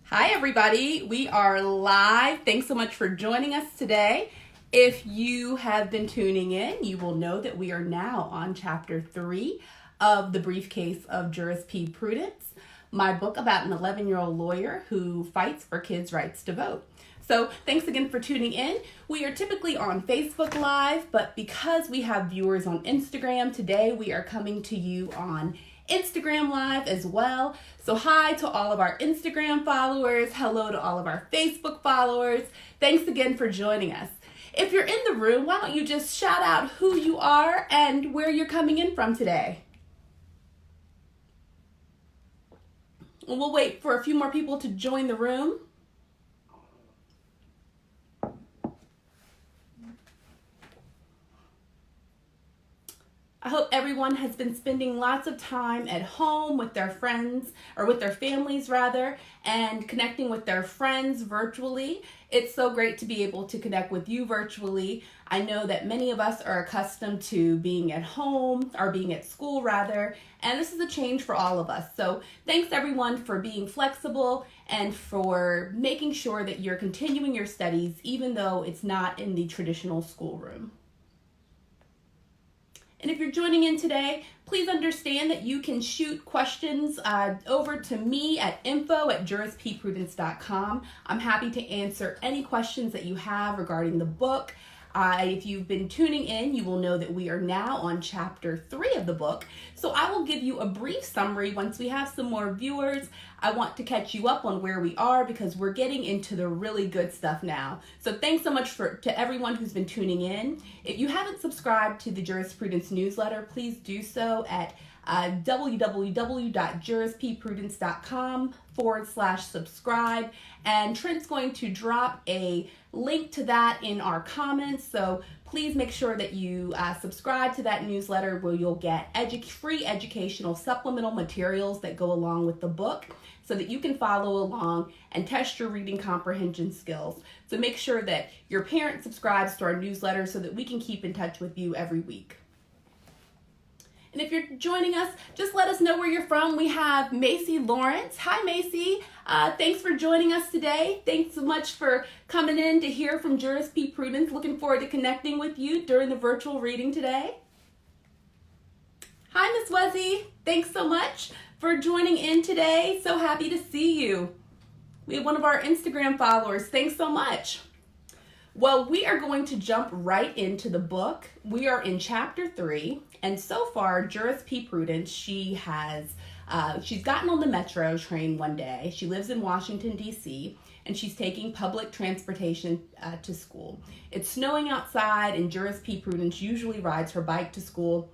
Hi, everybody. We are live. Thanks so much for joining us today. If you have been tuning in, you will know that we are now on Chapter 3 of the Briefcase of Juris P. Prudence, my book about an 11-year-old lawyer who fights for kids' rights to vote. So thanks again for tuning in. We are typically on Facebook Live, but because we have viewers on Instagram, today we are coming to you on Instagram Live as well. So hi to all of our Instagram followers. Hello to all of our Facebook followers. Thanks again for joining us. If you're in the room, why don't you just shout out who you are and where you're coming in from today? And we'll wait for a few more people to join the room. I hope everyone has been spending lots of time at home with their friends, or with their families rather, and connecting with their friends virtually. It's so great to be able to connect with you virtually. I know that many of us are accustomed to being at home, or being at school rather, and this is a change for all of us. So thanks everyone for being flexible and for making sure that you're continuing your studies even though it's not in the traditional schoolroom. And if you're joining in today, please understand that you can shoot questions over to me at info@jurispprudence.com. I'm happy to answer any questions that you have regarding the book. If you've been tuning in, you will know that we are now on Chapter 3 of the book. So I will give you a brief summary once we have some more viewers. I want to catch you up on where we are because we're getting into the really good stuff now. So thanks so much to everyone who's been tuning in. If you haven't subscribed to the Jurisprudence newsletter, please do so at www.jurispprudence.com/subscribe, and Trent's going to drop a link to that in our comments, so please make sure that you subscribe to that newsletter where you'll get free educational supplemental materials that go along with the book so that you can follow along and test your reading comprehension skills. So make sure that your parent subscribes to our newsletter so that we can keep in touch with you every week. And if you're joining us, just let us know where you're from. We have Macy Lawrence. Hi, Macy. Thanks for joining us today. Thanks so much for coming in to hear from Juris P. Prudence. Looking forward to connecting with you during the virtual reading today. Hi, Miss Wezzy. Thanks so much for joining in today. So happy to see you. We have one of our Instagram followers. Thanks so much. Well, we are going to jump right into the book. We are in Chapter 3, and so far, Juris P. Prudence, she's gotten on the metro train one day. She lives in Washington, D.C., and she's taking public transportation to school. It's snowing outside, and Juris P. Prudence usually rides her bike to school,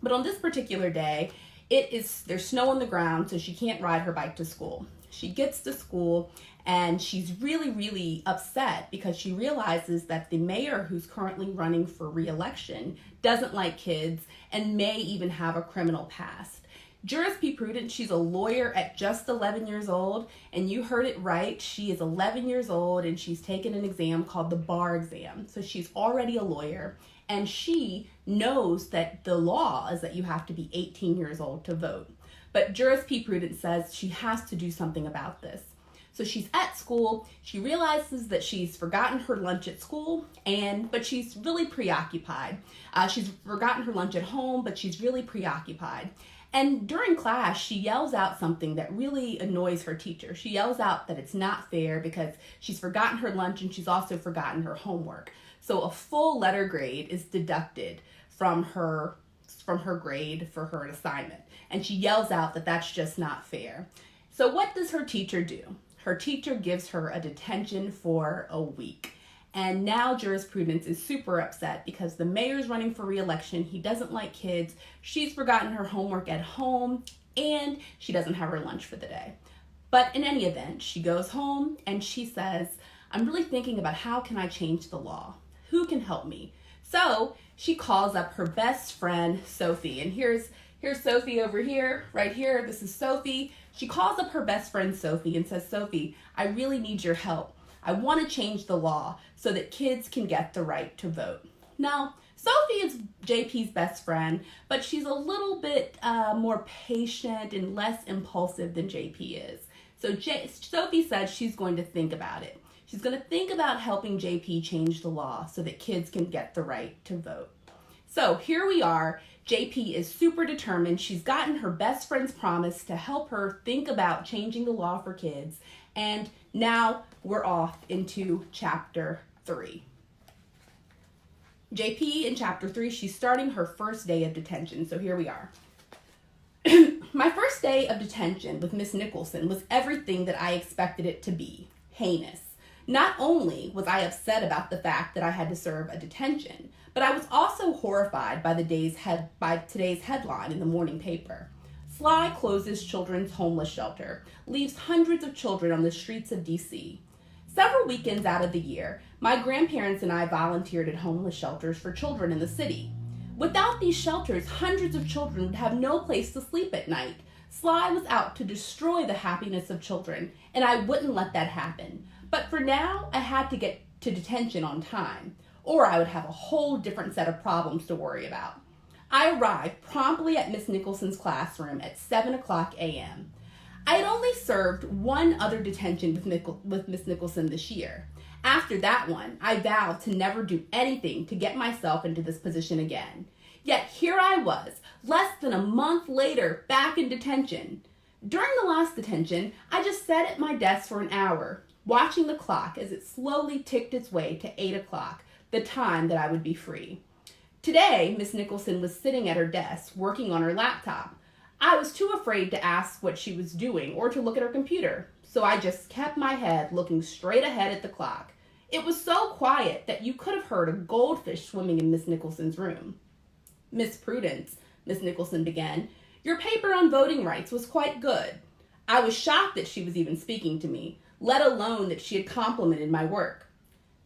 but on this particular day, there's snow on the ground, so she can't ride her bike to school. She gets to school, and she's really, really upset because she realizes that the mayor who's currently running for re-election doesn't like kids and may even have a criminal past. Juris P. Prudence, she's a lawyer at just 11 years old, and you heard it right. She is 11 years old, and she's taken an exam called the bar exam. So she's already a lawyer, and she knows that the law is that you have to be 18 years old to vote. But Juris P. Prudence says she has to do something about this. So she's at school, she realizes that she's forgotten her lunch at school, but she's really preoccupied. She's forgotten her lunch at home, but she's really preoccupied. And during class, she yells out something that really annoys her teacher. She yells out that it's not fair because she's forgotten her lunch and she's also forgotten her homework. So a full letter grade is deducted from her grade for her assignment. And she yells out that that's just not fair. So what does her teacher do? Her teacher gives her a detention for a week. And now Juris Prudence is super upset because the mayor's running for re-election. He doesn't like kids. She's forgotten her homework at home, and she doesn't have her lunch for the day. But in any event, she goes home and she says, I'm really thinking about how can I change the law? Who can help me? So she calls up her best friend, Sophie. And here's Sophie over here, right here. This is Sophie. She calls up her best friend, Sophie, and says, Sophie, I really need your help. I want to change the law so that kids can get the right to vote. Now, Sophie is JP's best friend, but she's a little bit more patient and less impulsive than JP is. So Sophie said she's going to think about it. She's going to think about helping JP change the law so that kids can get the right to vote. So here we are. JP is super determined. She's gotten her best friend's promise to help her think about changing the law for kids. And now we're off into chapter 3. JP in chapter 3, she's starting her first day of detention. So here we are. My first day of detention with Miss Nicholson was everything that I expected it to be. Heinous. Not only was I upset about the fact that I had to serve a detention, but I was also horrified by today's headline in the morning paper. Sly closes children's homeless shelter, leaves hundreds of children on the streets of D.C. Several weekends out of the year, my grandparents and I volunteered at homeless shelters for children in the city. Without these shelters, hundreds of children would have no place to sleep at night. Sly was out to destroy the happiness of children, and I wouldn't let that happen. But for now, I had to get to detention on time, or I would have a whole different set of problems to worry about. I arrived promptly at Miss Nicholson's classroom at 7 o'clock a.m. I had only served one other detention with Miss Nicholson this year. After that one, I vowed to never do anything to get myself into this position again. Yet here I was, less than a month later, back in detention. During the last detention, I just sat at my desk for an hour, watching the clock as it slowly ticked its way to 8 o'clock, the time that I would be free. Today, Miss Nicholson was sitting at her desk, working on her laptop. I was too afraid to ask what she was doing or to look at her computer, so I just kept my head looking straight ahead at the clock. It was so quiet that you could have heard a goldfish swimming in Miss Nicholson's room. Miss Prudence, Miss Nicholson began, your paper on voting rights was quite good. I was shocked that she was even speaking to me, let alone that she had complimented my work.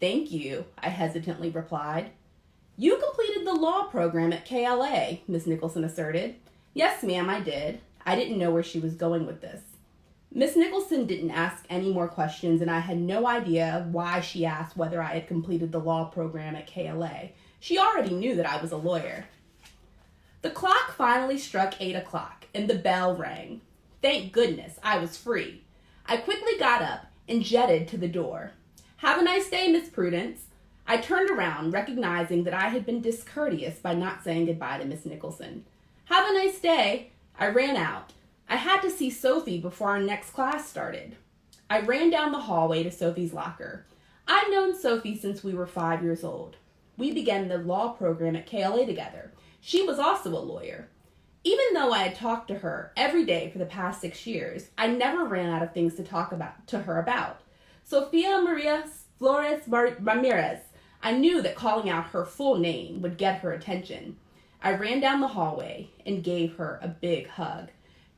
Thank you, I hesitantly replied. You completed the law program at KLA, Miss Nicholson asserted. Yes, ma'am, I did. I didn't know where she was going with this. Miss Nicholson didn't ask any more questions, and I had no idea why she asked whether I had completed the law program at KLA. She already knew that I was a lawyer. The clock finally struck 8 o'clock, and the bell rang. Thank goodness, I was free. I quickly got up and jetted to the door. Have a nice day, Miss Prudence. I turned around, recognizing that I had been discourteous by not saying goodbye to Miss Nicholson. Have a nice day. I ran out. I had to see Sophie before our next class started. I ran down the hallway to Sophie's locker. I'd known Sophie since we were 5 years old. We began the law program at KLA together. She was also a lawyer. Even though I had talked to her every day for the past 6 years, I never ran out of things to talk to her about. Sofia Maria Flores Ramirez. I knew that calling out her full name would get her attention. I ran down the hallway and gave her a big hug.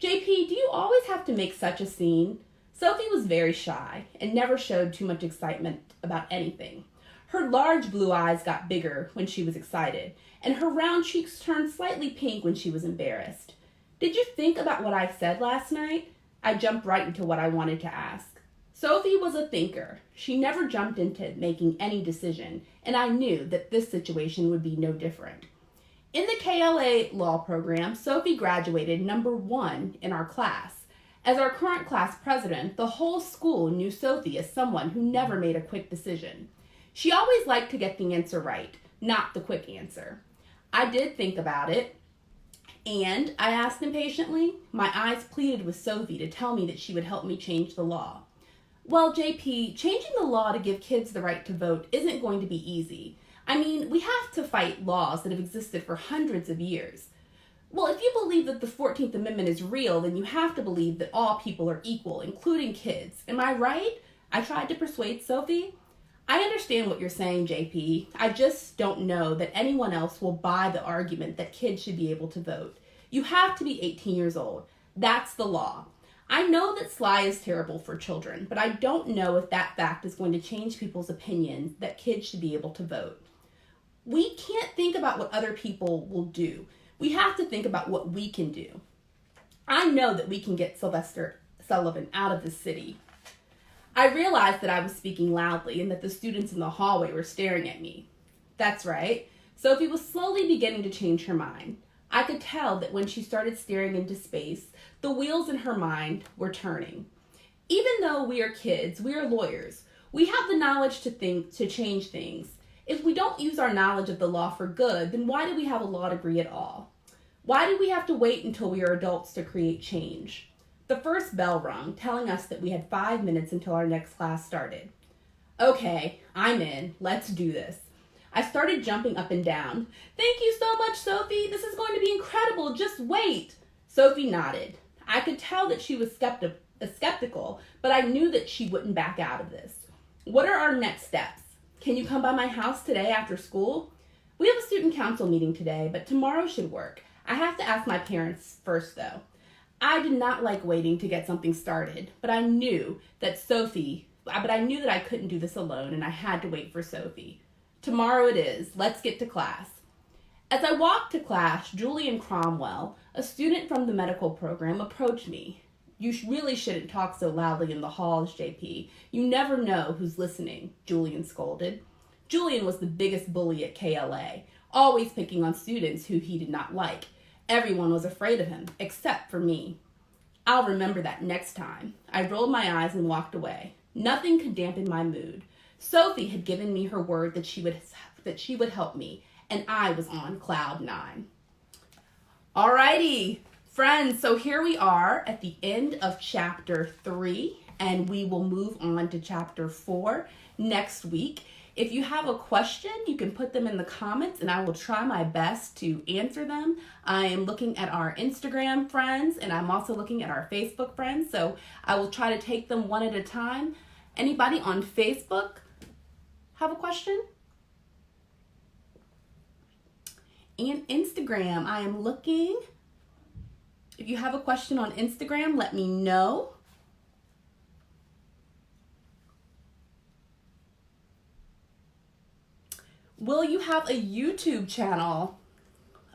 JP, do you always have to make such a scene? Sophie was very shy and never showed too much excitement about anything. Her large blue eyes got bigger when she was excited, and her round cheeks turned slightly pink when she was embarrassed. Did you think about what I said last night? I jumped right into what I wanted to ask. Sophie was a thinker. She never jumped into making any decision, and I knew that this situation would be no different. In the KLA law program, Sophie graduated number 1 in our class. As our current class president, the whole school knew Sophie as someone who never made a quick decision. She always liked to get the answer right, not the quick answer. I did think about it, and I asked impatiently. My eyes pleaded with Sophie to tell me that she would help me change the law. Well, JP, changing the law to give kids the right to vote isn't going to be easy. I mean, we have to fight laws that have existed for hundreds of years. Well, if you believe that the 14th Amendment is real, then you have to believe that all people are equal, including kids. Am I right? I tried to persuade Sophie. I understand what you're saying, JP. I just don't know that anyone else will buy the argument that kids should be able to vote. You have to be 18 years old. That's the law. I know that Sly is terrible for children, but I don't know if that fact is going to change people's opinions that kids should be able to vote. We can't think about what other people will do. We have to think about what we can do. I know that we can get Sylvester Sullivan out of the city. I realized that I was speaking loudly and that the students in the hallway were staring at me. That's right. Sophie was slowly beginning to change her mind. I could tell that when she started staring into space, the wheels in her mind were turning. Even though we are kids, we are lawyers. We have the knowledge to change things. If we don't use our knowledge of the law for good, then why do we have a law degree at all? Why do we have to wait until we are adults to create change? The first bell rung, telling us that we had 5 minutes until our next class started. Okay, I'm in. Let's do this. I started jumping up and down. Thank you so much, Sophie. This is going to be incredible. Just wait. Sophie nodded. I could tell that she was skeptical, but I knew that she wouldn't back out of this. What are our next steps? Can you come by my house today after school? We have a student council meeting today, but tomorrow should work. I have to ask my parents first, though. I did not like waiting to get something started, but I knew that I couldn't do this alone, and I had to wait for Sophie. Tomorrow it is. Let's get to class. As I walked to class, Julian Cromwell, a student from the medical program, approached me. You really shouldn't talk so loudly in the halls, JP. You never know who's listening, Julian scolded. Julian was the biggest bully at KLA, always picking on students who he did not like. Everyone was afraid of him, except for me. I'll remember that next time. I rolled my eyes and walked away. Nothing could dampen my mood. Sophie had given me her word that she would help me, and I was on cloud 9. Alrighty, friends, so here we are at the end of chapter 3, and we will move on to chapter 4 next week. If you have a question, you can put them in the comments and I will try my best to answer them. I am looking at our Instagram friends and I'm also looking at our Facebook friends, so I will try to take them one at a time. Anybody on Facebook have a question? And Instagram, I am looking. If you have a question on Instagram, let me know. Will you have a YouTube channel?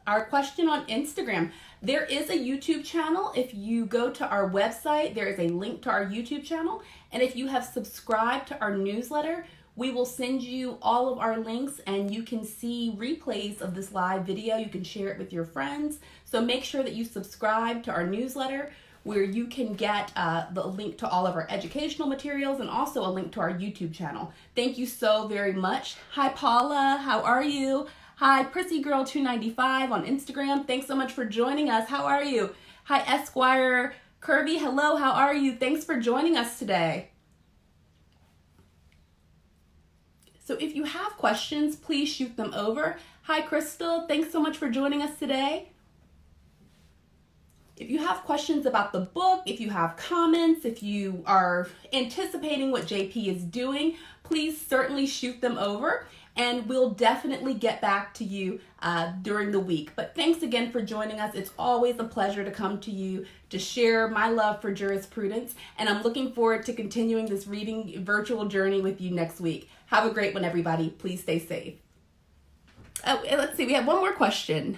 Our question on Instagram. There is a YouTube channel. If you go to our website, there is a link to our YouTube channel. And if you have subscribed to our newsletter, we will send you all of our links and you can see replays of this live video. You can share it with your friends. So make sure that you subscribe to our newsletter where you can get the link to all of our educational materials and also a link to our YouTube channel. Thank you so very much. Hi, Paula. How are you? Hi, PrissyGirl295 on Instagram. Thanks so much for joining us. How are you? Hi, Esquire Kirby. Hello, how are you? Thanks for joining us today. So if you have questions, please shoot them over. Hi, Crystal. Thanks so much for joining us today. If you have questions about the book, if you have comments, if you are anticipating what JP is doing, please certainly shoot them over and we'll definitely get back to you during the week. But thanks again for joining us. It's always a pleasure to come to you to share my love for jurisprudence, and I'm looking forward to continuing this reading virtual journey with you next week. Have a great one, everybody. Please stay safe. Oh, let's see, we have one more question.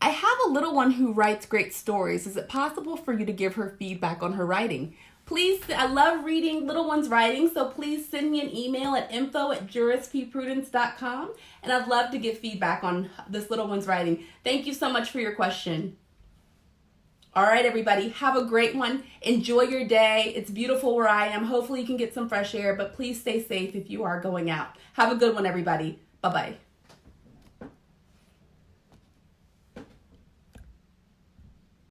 I have a little one who writes great stories. Is it possible for you to give her feedback on her writing? Please, I love reading little ones' writing, so please send me an email at info@jurispprudence.com, and I'd love to give feedback on this little one's writing. Thank you so much for your question. All right, everybody, have a great one. Enjoy your day. It's beautiful where I am. Hopefully you can get some fresh air, but please stay safe if you are going out. Have a good one, everybody. Bye-bye.